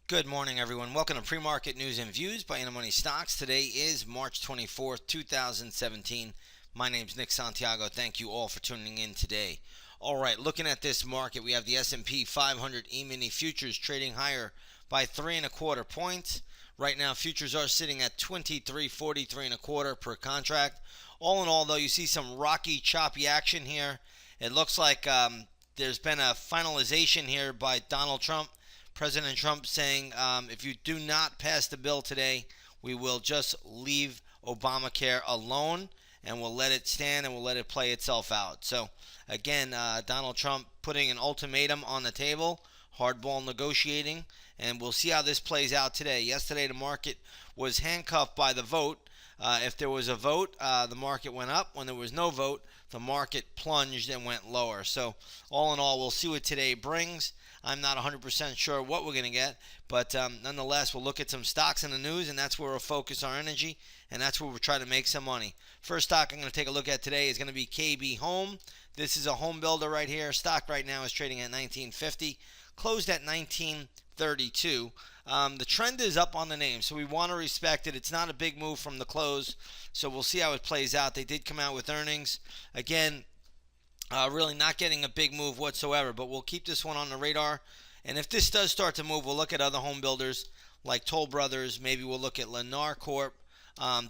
Good morning, everyone. Welcome to Pre-Market News and Views by InTheMoneyStocks. Today is March 24th, 2017. My name's Nick Santiago. Thank you all for tuning in today. All right, looking at this market, we have the S&P 500 E-mini futures trading higher by 3.25 points. Right now, futures are sitting at 23.43.25 per contract. All in all, though, you see some rocky, choppy action here. It looks like there's been a finalization here by Donald Trump. President Trump saying, if you do not pass the bill today, we will just leave Obamacare alone and we'll let it stand and we'll let it play itself out. So, again, Donald Trump putting an ultimatum on the table, hardball negotiating, and we'll see how this plays out today. Yesterday, the market was handcuffed by the vote. If there was a vote, the market went up. When there was no vote, the market plunged and went lower. So, all in all, we'll see what today brings. I'm not 100% sure what we're going to get, but nonetheless, we'll look at some stocks in the news, and that's where we'll focus our energy, and that's where we'll try to make some money. First stock I'm going to take a look at today is going to be KB Home. This is a home builder right here. Stock right now is trading at $19.50, closed at $19.32. The trend is up on the name, so we want to respect it. It's not a big move from the close, so we'll see how it plays out. They did come out with earnings. Again, really not getting a big move whatsoever, but we'll keep this one on the radar. And if this does start to move, we'll look at other home builders like Toll Brothers. Maybe we'll look at Lennar Corp.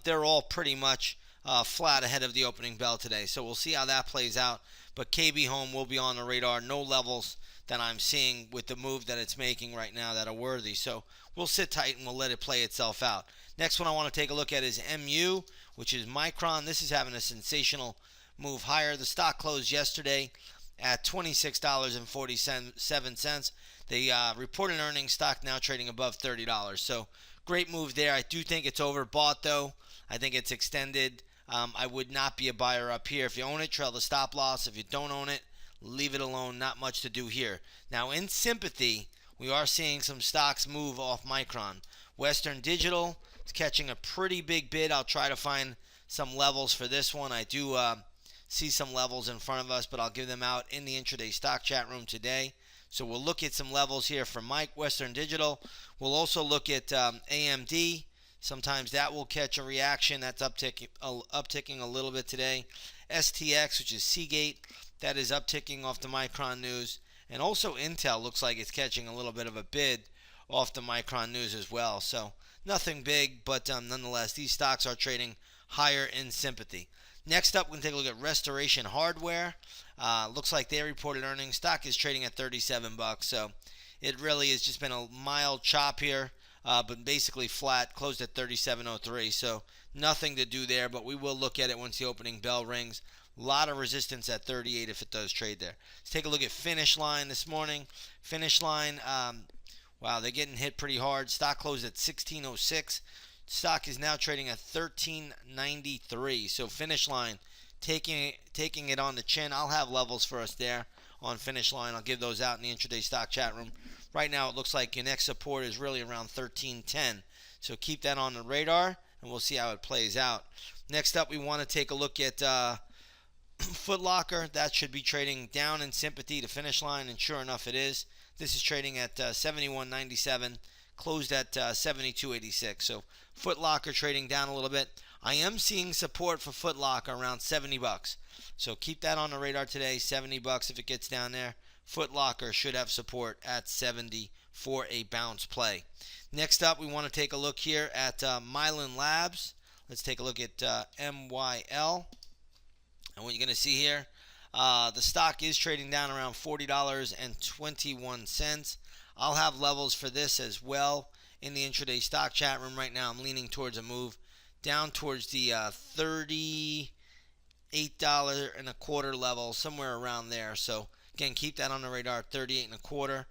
They're all pretty much flat ahead of the opening bell today. So we'll see how that plays out. But KB Home will be on the radar. No levels that I'm seeing with the move that it's making right now that are worthy. So we'll sit tight and we'll let it play itself out. Next one I want to take a look at is MU, which is Micron. This is having a sensational move higher. The stock closed yesterday at $26.47. They reported earnings. Stock now trading above $30. So great move there. I do think it's overbought, though. I think it's extended. I would not be a buyer up here. If you own it, trail the stop loss. If you don't own it, leave it alone. Not much to do here. Now, in sympathy, we are seeing some stocks move off Micron. Western Digital is catching a pretty big bid. I'll try to find some levels for this one. I do see some levels in front of us, but I'll give them out in the intraday stock chat room today. So we'll look at some levels here for Western Digital. We'll also look at AMD. Sometimes that will catch a reaction. That's upticking a little bit today. STX, which is Seagate, that is upticking off the Micron news. And also Intel looks like it's catching a little bit of a bid off the Micron news as well. So nothing big, but nonetheless, these stocks are trading higher in sympathy. Next up, we're going to take a look at Restoration Hardware. Looks like they reported earnings. Stock is trading at $37, so it really has just been a mild chop here, but basically flat, closed at $37.03. So nothing to do there, but we will look at it once the opening bell rings. A lot of resistance at 38 if it does trade there. Let's take a look at Finish Line this morning. Finish Line, wow, they're getting hit pretty hard. Stock closed at $16.06. Stock is now trading at $13.93. So Finish Line taking it on the chin. I'll have levels for us there on Finish Line. I'll give those out in the intraday stock chat room. Right now it looks like your next support is really around $13.10. So keep that on the radar and we'll see how it plays out. Next up, we want to take a look at Foot Locker. That should be trading down in sympathy to Finish Line, and sure enough it is. This is trading at $71.97. Closed at $72.86. So Foot Locker trading down a little bit. I am seeing support for Foot Locker around $70. So keep that on the radar today. $70 if it gets down there. Foot Locker should have support at 70 for a bounce play. Next up, we want to take a look here at Mylan Labs. Let's take a look at MYL. And what you're going to see here, the stock is trading down around $40.21. I'll have levels for this as well in the intraday stock chat room. Right now I'm leaning towards a move down towards the $38.25 level, somewhere around there. So again, keep that on the radar, $38.25.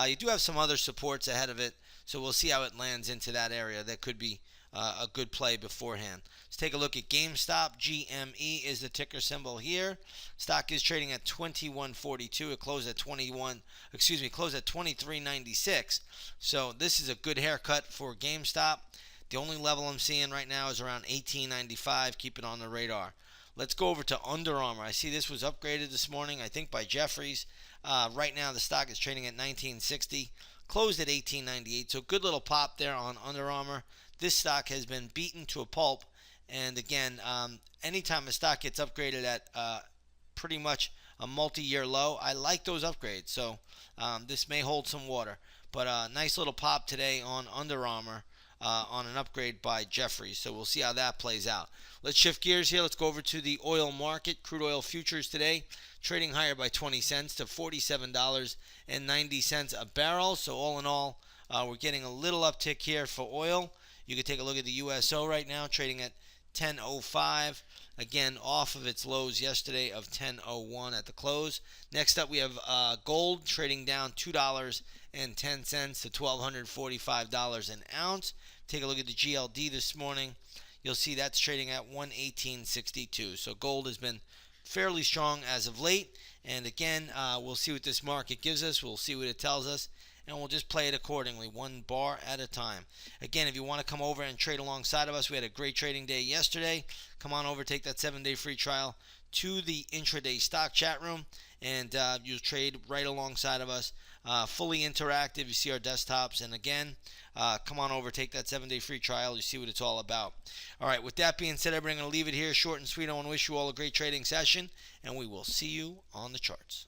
You do have some other supports ahead of it, so we'll see how it lands into that area. That could be a good play beforehand. Let's take a look at GameStop. GME is the ticker symbol here. Stock is trading at $21.42. It closed at closed at $23.96. So this is a good haircut for GameStop. The only level I'm seeing right now is around $18.95. Keep it on the radar. Let's go over to Under Armour. I see this was upgraded this morning, I think by Jeffries. Right now the stock is trading at $19.60. closed at $18.98. So good little pop there on Under Armour. This stock has been beaten to a pulp. And again, anytime a stock gets upgraded at pretty much a multi-year low, I like those upgrades. So this may hold some water. But a nice little pop today on Under Armour on an upgrade by Jeffries. So we'll see how that plays out. Let's shift gears here. Let's go over to the oil market. Crude oil futures today trading higher by 20 cents to $47.90 a barrel. So all in all, we're getting a little uptick here for oil. You can take a look at the USO right now, trading at 10.05. Again, off of its lows yesterday of 10.01 at the close. Next up, we have gold trading down $2.10 to $1,245 an ounce. Take a look at the GLD this morning. You'll see that's trading at 118.62. So gold has been fairly strong as of late. And again, we'll see what this market gives us. We'll see what it tells us. And we'll just play it accordingly, one bar at a time. Again, if you want to come over and trade alongside of us, we had a great trading day yesterday. Come on over, take that 7-day free trial to the intraday stock chat room, and you'll trade right alongside of us. Fully interactive. You see our desktops. And again, come on over, take that 7-day free trial. You see what it's all about. All right, with that being said, everybody, I'm going to leave it here short and sweet. I want to wish you all a great trading session, and we will see you on the charts.